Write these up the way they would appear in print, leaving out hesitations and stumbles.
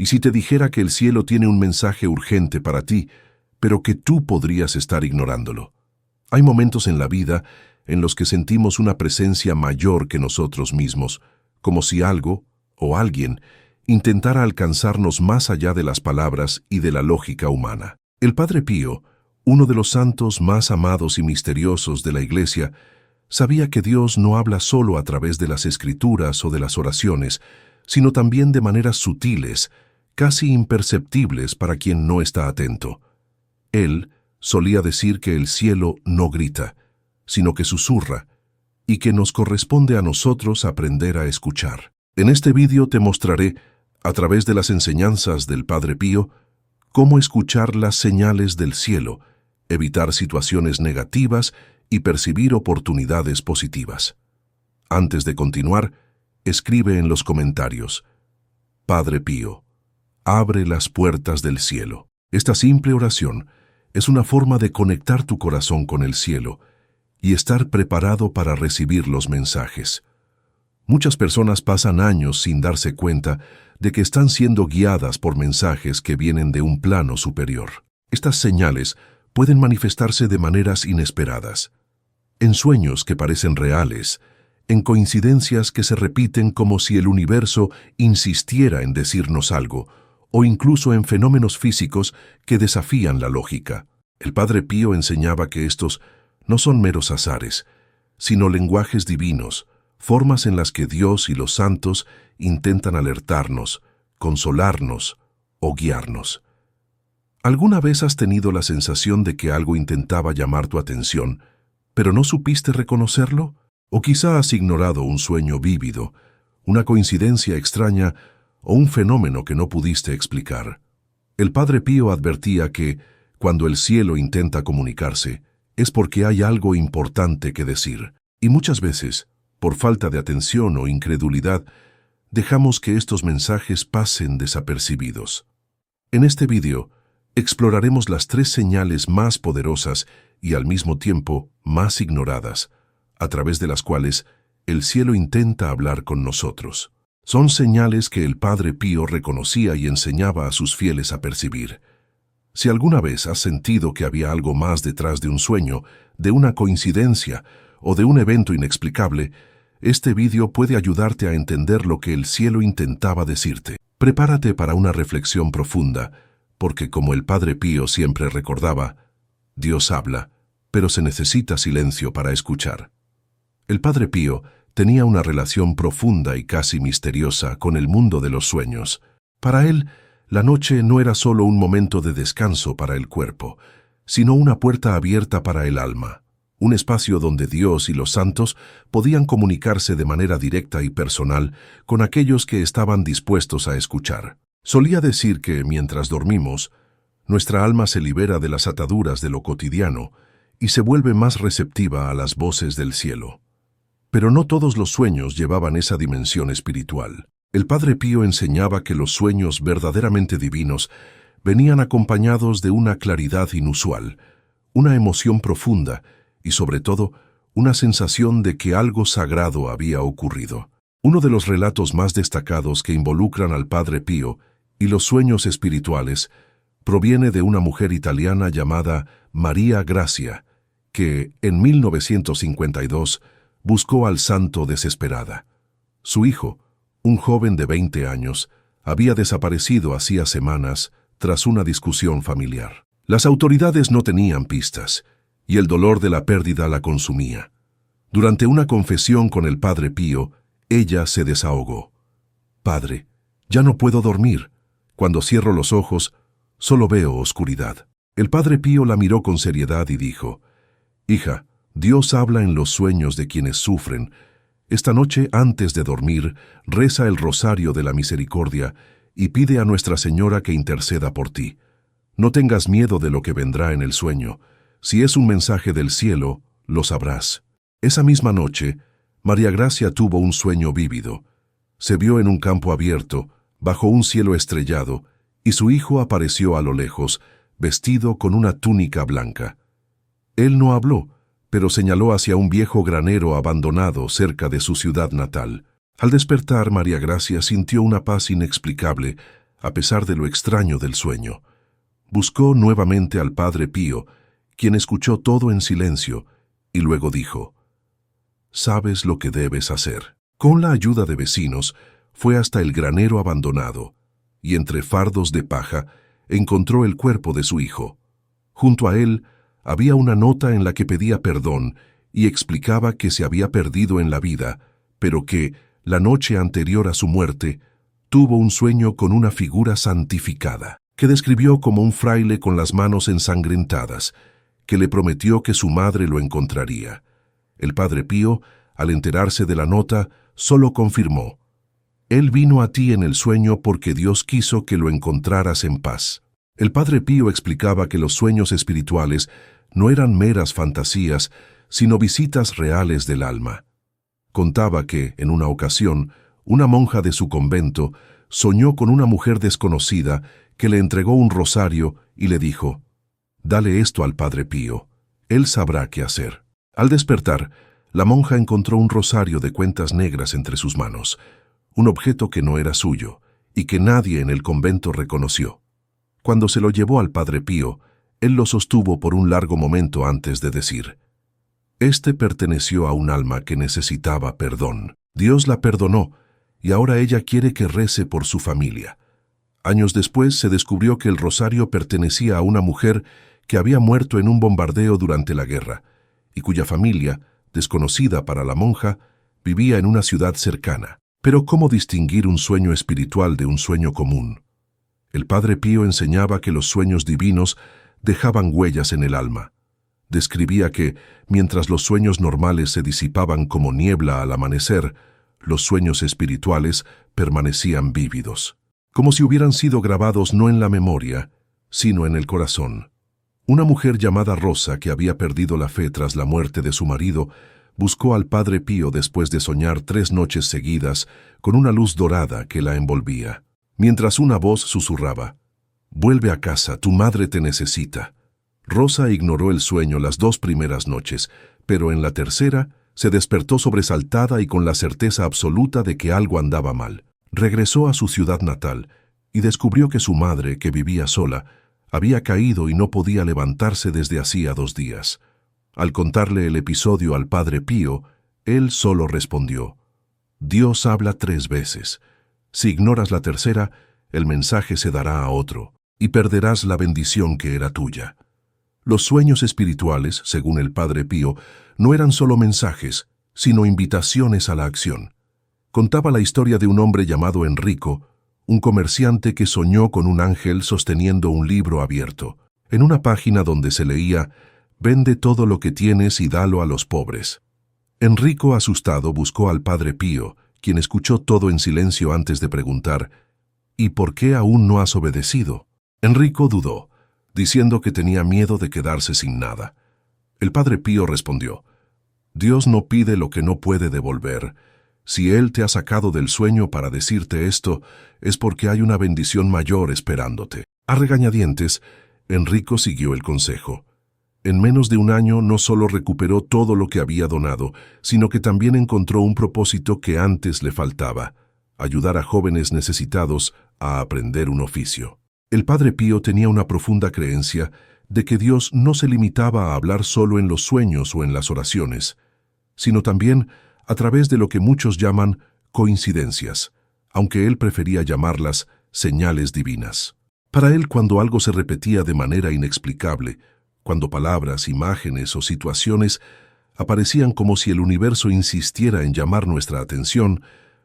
¿Y si te dijera que el cielo tiene un mensaje urgente para ti, pero que tú podrías estar ignorándolo? Hay momentos en la vida en los que sentimos una presencia mayor que nosotros mismos, como si algo o alguien intentara alcanzarnos más allá de las palabras y de la lógica humana. El Padre Pío, uno de los santos más amados y misteriosos de la Iglesia, sabía que Dios no habla solo a través de las Escrituras o de las oraciones, sino también de maneras sutiles, casi imperceptibles para quien no está atento. Él solía decir que el cielo no grita, sino que susurra, y que nos corresponde a nosotros aprender a escuchar. En este vídeo te mostraré, a través de las enseñanzas del Padre Pío, cómo escuchar las señales del cielo, evitar situaciones negativas y percibir oportunidades positivas. Antes de continuar, escribe en los comentarios: Padre Pío, abre las puertas del cielo. Esta simple oración es una forma de conectar tu corazón con el cielo y estar preparado para recibir los mensajes. Muchas personas pasan años sin darse cuenta de que están siendo guiadas por mensajes que vienen de un plano superior. Estas señales pueden manifestarse de maneras inesperadas, en sueños que parecen reales, en coincidencias que se repiten como si el universo insistiera en decirnos algo, o incluso en fenómenos físicos que desafían la lógica. El Padre Pío enseñaba que estos no son meros azares, sino lenguajes divinos, formas en las que Dios y los santos intentan alertarnos, consolarnos o guiarnos. ¿Alguna vez has tenido la sensación de que algo intentaba llamar tu atención, pero no supiste reconocerlo? ¿O quizá has ignorado un sueño vívido, una coincidencia extraña o un fenómeno que no pudiste explicar? El Padre Pío advertía que, cuando el cielo intenta comunicarse, es porque hay algo importante que decir. Y muchas veces, por falta de atención o incredulidad, dejamos que estos mensajes pasen desapercibidos. En este vídeo, exploraremos las 3 señales más poderosas y al mismo tiempo más ignoradas, a través de las cuales el cielo intenta hablar con nosotros. Son señales que el Padre Pío reconocía y enseñaba a sus fieles a percibir. Si alguna vez has sentido que había algo más detrás de un sueño, de una coincidencia o de un evento inexplicable, este vídeo puede ayudarte a entender lo que el cielo intentaba decirte. Prepárate para una reflexión profunda, porque como el Padre Pío siempre recordaba, Dios habla, pero se necesita silencio para escuchar. El Padre Pío tenía una relación profunda y casi misteriosa con el mundo de los sueños. Para él, la noche no era solo un momento de descanso para el cuerpo, sino una puerta abierta para el alma, un espacio donde Dios y los santos podían comunicarse de manera directa y personal con aquellos que estaban dispuestos a escuchar. Solía decir que, mientras dormimos, nuestra alma se libera de las ataduras de lo cotidiano y se vuelve más receptiva a las voces del cielo. Pero no todos los sueños llevaban esa dimensión espiritual. El Padre Pío enseñaba que los sueños verdaderamente divinos venían acompañados de una claridad inusual, una emoción profunda y, sobre todo, una sensación de que algo sagrado había ocurrido. Uno de los relatos más destacados que involucran al Padre Pío y los sueños espirituales proviene de una mujer italiana llamada María Grazia, que, en 1952, buscó al santo desesperada. Su hijo, un joven de 20 años, había desaparecido hacía semanas tras una discusión familiar. Las autoridades no tenían pistas, y el dolor de la pérdida la consumía. Durante una confesión con el Padre Pío, ella se desahogó. «Padre, ya no puedo dormir. Cuando cierro los ojos, solo veo oscuridad». El Padre Pío la miró con seriedad y dijo: «Hija, Dios habla en los sueños de quienes sufren. Esta noche, antes de dormir, reza el rosario de la misericordia y pide a Nuestra Señora que interceda por ti. No tengas miedo de lo que vendrá en el sueño. Si es un mensaje del cielo, lo sabrás». Esa misma noche, María Grazia tuvo un sueño vívido. Se vio en un campo abierto, bajo un cielo estrellado, y su hijo apareció a lo lejos, vestido con una túnica blanca. Él no habló, pero señaló hacia un viejo granero abandonado cerca de su ciudad natal. Al despertar, María Grazia sintió una paz inexplicable, a pesar de lo extraño del sueño. Buscó nuevamente al Padre Pío, quien escuchó todo en silencio, y luego dijo: «Sabes lo que debes hacer». Con la ayuda de vecinos, fue hasta el granero abandonado, y entre fardos de paja encontró el cuerpo de su hijo. Junto a él había una nota en la que pedía perdón y explicaba que se había perdido en la vida, pero que, la noche anterior a su muerte, tuvo un sueño con una figura santificada, que describió como un fraile con las manos ensangrentadas, que le prometió que su madre lo encontraría. El Padre Pío, al enterarse de la nota, solo confirmó: «Él vino a ti en el sueño porque Dios quiso que lo encontraras en paz». El Padre Pío explicaba que los sueños espirituales no eran meras fantasías, sino visitas reales del alma. Contaba que, en una ocasión, una monja de su convento soñó con una mujer desconocida que le entregó un rosario y le dijo: «Dale esto al Padre Pío, él sabrá qué hacer». Al despertar, la monja encontró un rosario de cuentas negras entre sus manos, un objeto que no era suyo y que nadie en el convento reconoció. Cuando se lo llevó al Padre Pío, él lo sostuvo por un largo momento antes de decir: «Este perteneció a un alma que necesitaba perdón. Dios la perdonó y ahora ella quiere que rece por su familia». Años después se descubrió que el rosario pertenecía a una mujer que había muerto en un bombardeo durante la guerra y cuya familia, desconocida para la monja, vivía en una ciudad cercana. Pero ¿cómo distinguir un sueño espiritual de un sueño común? El Padre Pío enseñaba que los sueños divinos dejaban huellas en el alma. Describía que, mientras los sueños normales se disipaban como niebla al amanecer, los sueños espirituales permanecían vívidos, como si hubieran sido grabados no en la memoria, sino en el corazón. Una mujer llamada Rosa, que había perdido la fe tras la muerte de su marido, buscó al Padre Pío después de soñar 3 noches seguidas con una luz dorada que la envolvía, mientras una voz susurraba: «Vuelve a casa, tu madre te necesita». Rosa ignoró el sueño las 2 primeras noches, pero en la tercera se despertó sobresaltada y con la certeza absoluta de que algo andaba mal. Regresó a su ciudad natal y descubrió que su madre, que vivía sola, había caído y no podía levantarse desde hacía 2 días. Al contarle el episodio al Padre Pío, él solo respondió: «Dios habla 3 veces. Si ignoras la tercera, el mensaje se dará a otro, y perderás la bendición que era tuya». Los sueños espirituales, según el Padre Pío, no eran solo mensajes, sino invitaciones a la acción. Contaba la historia de un hombre llamado Enrico, un comerciante que soñó con un ángel sosteniendo un libro abierto, en una página donde se leía: «Vende todo lo que tienes y dalo a los pobres». Enrico, asustado, buscó al Padre Pío, quien escuchó todo en silencio antes de preguntar: «¿Y por qué aún no has obedecido?». Enrico dudó, diciendo que tenía miedo de quedarse sin nada. El Padre Pío respondió: «Dios no pide lo que no puede devolver. Si Él te ha sacado del sueño para decirte esto, es porque hay una bendición mayor esperándote». A regañadientes, Enrico siguió el consejo. En menos de 1 año no solo recuperó todo lo que había donado, sino que también encontró un propósito que antes le faltaba: ayudar a jóvenes necesitados a aprender un oficio. El Padre Pío tenía una profunda creencia de que Dios no se limitaba a hablar solo en los sueños o en las oraciones, sino también a través de lo que muchos llaman coincidencias, aunque él prefería llamarlas señales divinas. Para él, cuando algo se repetía de manera inexplicable, cuando palabras, imágenes o situaciones aparecían como si el universo insistiera en llamar nuestra atención,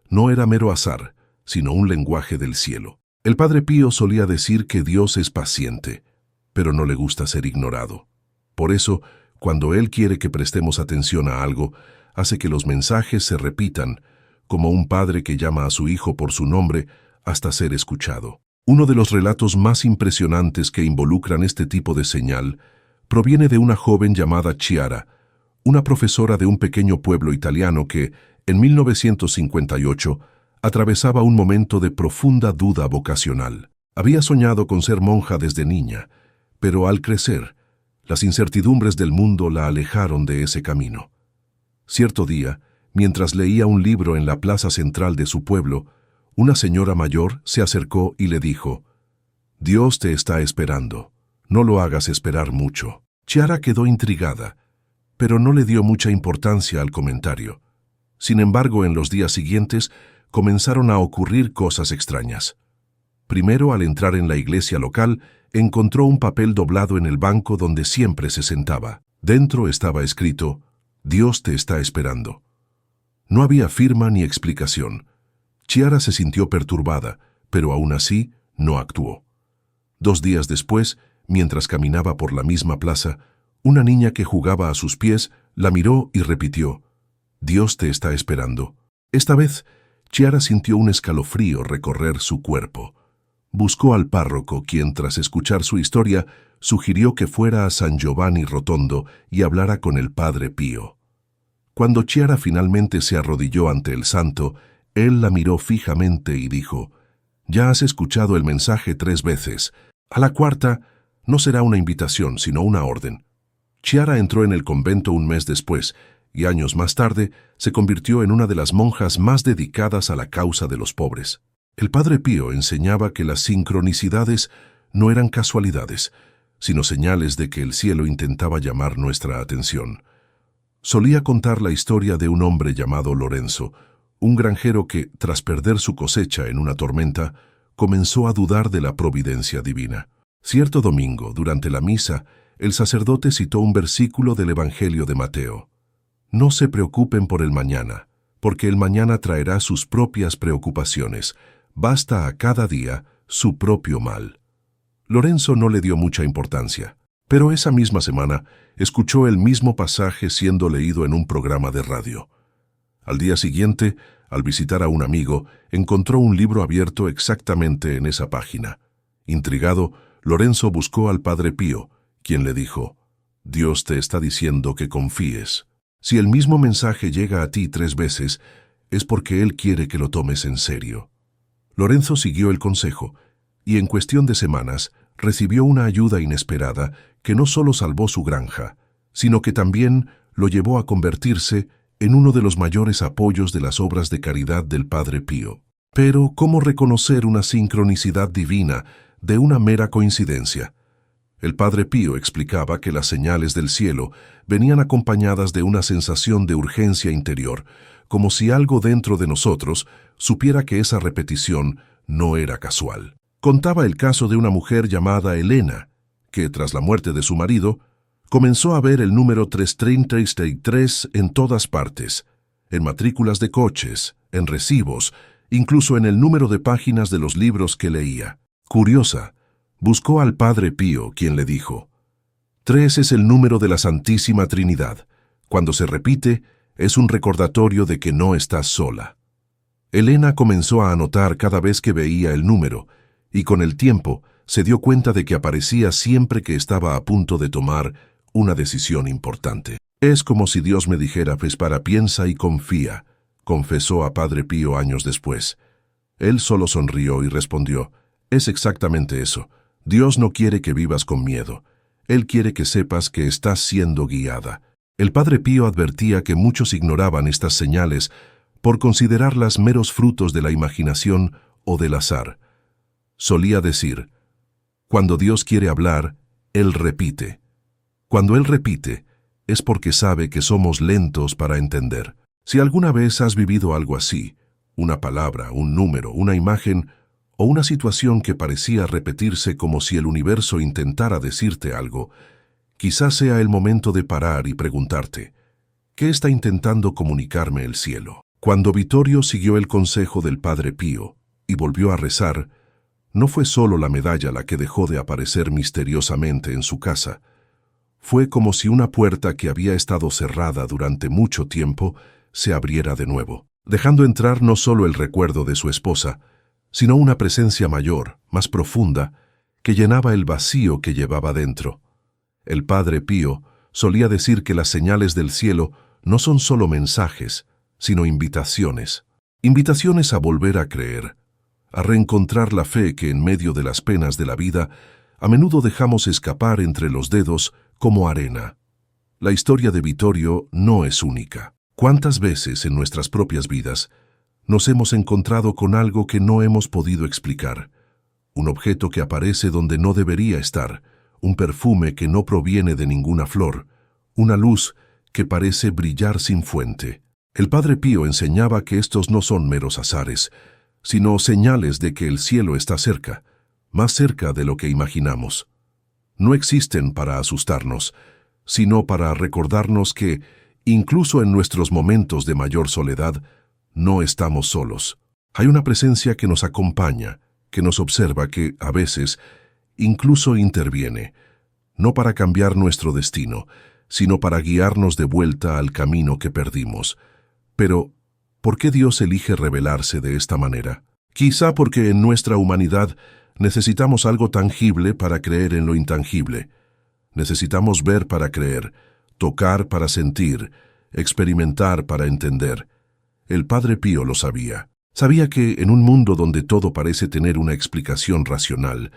no era mero azar, sino un lenguaje del cielo. El Padre Pío solía decir que Dios es paciente, pero no le gusta ser ignorado. Por eso, cuando Él quiere que prestemos atención a algo, hace que los mensajes se repitan, como un padre que llama a su hijo por su nombre hasta ser escuchado. Uno de los relatos más impresionantes que involucran este tipo de señal proviene de una joven llamada Chiara, una profesora de un pequeño pueblo italiano que, en 1958, atravesaba un momento de profunda duda vocacional. Había soñado con ser monja desde niña, pero al crecer, las incertidumbres del mundo la alejaron de ese camino. Cierto día, mientras leía un libro en la plaza central de su pueblo, Una señora mayor se acercó y le dijo: «Dios te está esperando. No lo hagas esperar mucho». Chiara quedó intrigada, pero no le dio mucha importancia al comentario. Sin embargo, en los días siguientes comenzaron a ocurrir cosas extrañas. Primero, al entrar en la iglesia local, encontró un papel doblado en el banco donde siempre se sentaba. Dentro estaba escrito: «Dios te está esperando». No había firma ni explicación. Chiara se sintió perturbada, pero aún así no actuó. 2 días después, mientras caminaba por la misma plaza, una niña que jugaba a sus pies la miró y repitió: «Dios te está esperando». Esta vez, Chiara sintió un escalofrío recorrer su cuerpo. Buscó al párroco, quien, tras escuchar su historia, sugirió que fuera a San Giovanni Rotondo y hablara con el Padre Pío. Cuando Chiara finalmente se arrodilló ante el santo, él la miró fijamente y dijo: «Ya has escuchado el mensaje 3 veces. A la cuarta, no será una invitación, sino una orden». Chiara entró en el convento un mes después, y años más tarde se convirtió en una de las monjas más dedicadas a la causa de los pobres. El Padre Pío enseñaba que las sincronicidades no eran casualidades, sino señales de que el cielo intentaba llamar nuestra atención. Solía contar la historia de un hombre llamado Lorenzo, un granjero que, tras perder su cosecha en una tormenta, comenzó a dudar de la providencia divina. Cierto domingo, durante la misa, el sacerdote citó un versículo del Evangelio de Mateo: «No se preocupen por el mañana, porque el mañana traerá sus propias preocupaciones. Basta a cada día su propio mal». Lorenzo no le dio mucha importancia, pero esa misma semana escuchó el mismo pasaje siendo leído en un programa de radio. Al día siguiente, al visitar a un amigo, encontró un libro abierto exactamente en esa página. Intrigado, Lorenzo buscó al Padre Pío, quien le dijo: «Dios te está diciendo que confíes. Si el mismo mensaje llega a ti 3 veces, es porque Él quiere que lo tomes en serio». Lorenzo siguió el consejo, y en cuestión de semanas recibió una ayuda inesperada que no solo salvó su granja, sino que también lo llevó a convertirse en uno de los mayores apoyos de las obras de caridad del Padre Pío. Pero, ¿cómo reconocer una sincronicidad divina de una mera coincidencia? El Padre Pío explicaba que las señales del cielo venían acompañadas de una sensación de urgencia interior, como si algo dentro de nosotros supiera que esa repetición no era casual. Contaba el caso de una mujer llamada Elena, que, tras la muerte de su marido, comenzó a ver el número 333 en todas partes, en matrículas de coches, en recibos, incluso en el número de páginas de los libros que leía. Curiosa, buscó al Padre Pío, quien le dijo: «3 es el número de la Santísima Trinidad. Cuando se repite, es un recordatorio de que no estás sola». Elena comenzó a anotar cada vez que veía el número, y con el tiempo se dio cuenta de que aparecía siempre que estaba a punto de tomar una decisión importante. «Es como si Dios me dijera: pues piensa y confía», confesó a Padre Pío años después. Él solo sonrió y respondió: «Es exactamente eso. Dios no quiere que vivas con miedo. Él quiere que sepas que estás siendo guiada». El Padre Pío advertía que muchos ignoraban estas señales por considerarlas meros frutos de la imaginación o del azar. Solía decir: «Cuando Dios quiere hablar, Él repite. Cuando Él repite, es porque sabe que somos lentos para entender». Si alguna vez has vivido algo así, una palabra, un número, una imagen o una situación que parecía repetirse como si el universo intentara decirte algo, quizás sea el momento de parar y preguntarte: ¿qué está intentando comunicarme el cielo? Cuando Vittorio siguió el consejo del Padre Pío y volvió a rezar, no fue solo la medalla la que dejó de aparecer misteriosamente en su casa. Fue como si una puerta que había estado cerrada durante mucho tiempo se abriera de nuevo, dejando entrar no solo el recuerdo de su esposa, sino una presencia mayor, más profunda, que llenaba el vacío que llevaba dentro. El Padre Pío solía decir que las señales del cielo no son solo mensajes, sino invitaciones. Invitaciones a volver a creer, a reencontrar la fe que en medio de las penas de la vida a menudo dejamos escapar entre los dedos como arena. La historia de Vittorio no es única. ¿Cuántas veces en nuestras propias vidas Nos hemos encontrado con algo que no hemos podido explicar. Un objeto que aparece donde no debería estar, un perfume que no proviene de ninguna flor, una luz que parece brillar sin fuente. El Padre Pío enseñaba que estos no son meros azares, sino señales de que el cielo está cerca, más cerca de lo que imaginamos. No existen para asustarnos, sino para recordarnos que, incluso en nuestros momentos de mayor soledad, no estamos solos. Hay una presencia que nos acompaña, que nos observa, que, a veces, incluso interviene, no para cambiar nuestro destino, sino para guiarnos de vuelta al camino que perdimos. Pero, ¿por qué Dios elige revelarse de esta manera? Quizá porque en nuestra humanidad necesitamos algo tangible para creer en lo intangible. Necesitamos ver para creer, tocar para sentir, experimentar para entender. El Padre Pío lo sabía. Sabía que en un mundo donde todo parece tener una explicación racional,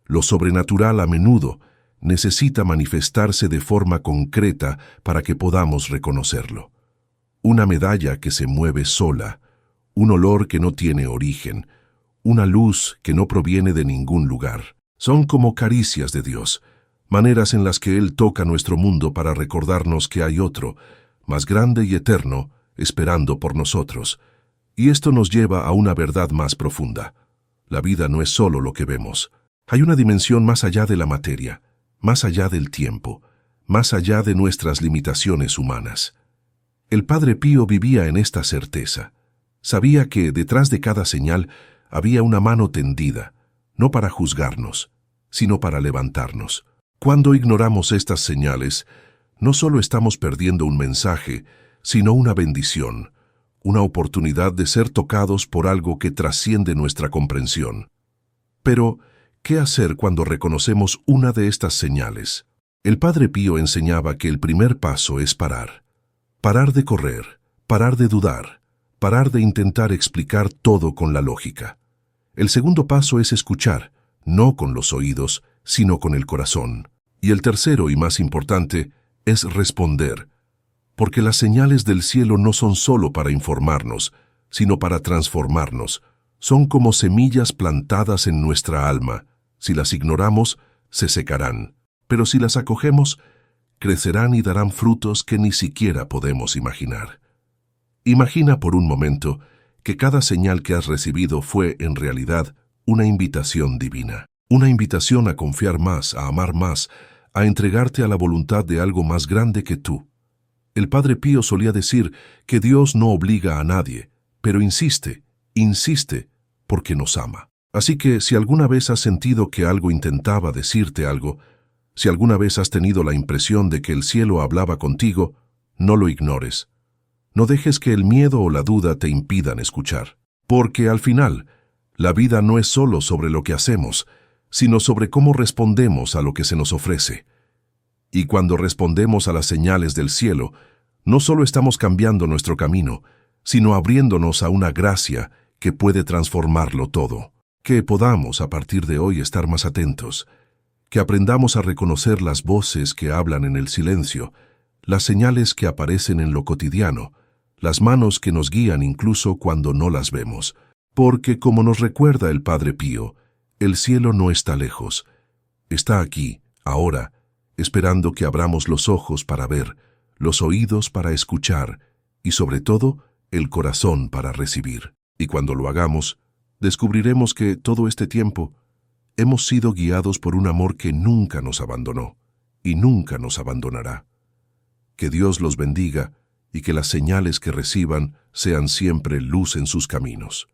lo sobrenatural a menudo necesita manifestarse de forma concreta para que podamos reconocerlo. Una medalla que se mueve sola, un olor que no tiene origen, una luz que no proviene de ningún lugar. Son como caricias de Dios, maneras en las que Él toca nuestro mundo para recordarnos que hay otro, más grande y eterno, esperando por nosotros. Y esto nos lleva a una verdad más profunda. La vida no es solo lo que vemos. Hay una dimensión más allá de la materia, más allá del tiempo, más allá de nuestras limitaciones humanas. El Padre Pío vivía en esta certeza. Sabía que detrás de cada señal había una mano tendida, no para juzgarnos, sino para levantarnos. Cuando ignoramos estas señales, no solo estamos perdiendo un mensaje, sino una bendición, una oportunidad de ser tocados por algo que trasciende nuestra comprensión. Pero, ¿qué hacer cuando reconocemos una de estas señales? El Padre Pío enseñaba que el primer paso es parar. Parar de correr, parar de dudar, parar de intentar explicar todo con la lógica. El segundo paso es escuchar, no con los oídos, sino con el corazón. Y el tercero y más importante es responder, porque las señales del cielo no son solo para informarnos, sino para transformarnos. Son como semillas plantadas en nuestra alma. Si las ignoramos, se secarán, pero si las acogemos, crecerán y darán frutos que ni siquiera podemos imaginar. Imagina por un momento que cada señal que has recibido fue, en realidad, una invitación divina. Una invitación a confiar más, a amar más, a entregarte a la voluntad de algo más grande que tú. El Padre Pío solía decir que Dios no obliga a nadie, pero insiste, porque nos ama. Así que si alguna vez has sentido que algo intentaba decirte algo, si alguna vez has tenido la impresión de que el cielo hablaba contigo, no lo ignores. No dejes que el miedo o la duda te impidan escuchar. Porque al final, la vida no es solo sobre lo que hacemos, sino sobre cómo respondemos a lo que se nos ofrece. Y cuando respondemos a las señales del cielo, no solo estamos cambiando nuestro camino, sino abriéndonos a una gracia que puede transformarlo todo. Que podamos, a partir de hoy, estar más atentos, que aprendamos a reconocer las voces que hablan en el silencio, las señales que aparecen en lo cotidiano, las manos que nos guían incluso cuando no las vemos. Porque, como nos recuerda el Padre Pío, el cielo no está lejos, está aquí, ahora, esperando que abramos los ojos para ver, los oídos para escuchar y, sobre todo, el corazón para recibir. Y cuando lo hagamos, descubriremos que todo este tiempo hemos sido guiados por un amor que nunca nos abandonó y nunca nos abandonará. Que Dios los bendiga y que las señales que reciban sean siempre luz en sus caminos.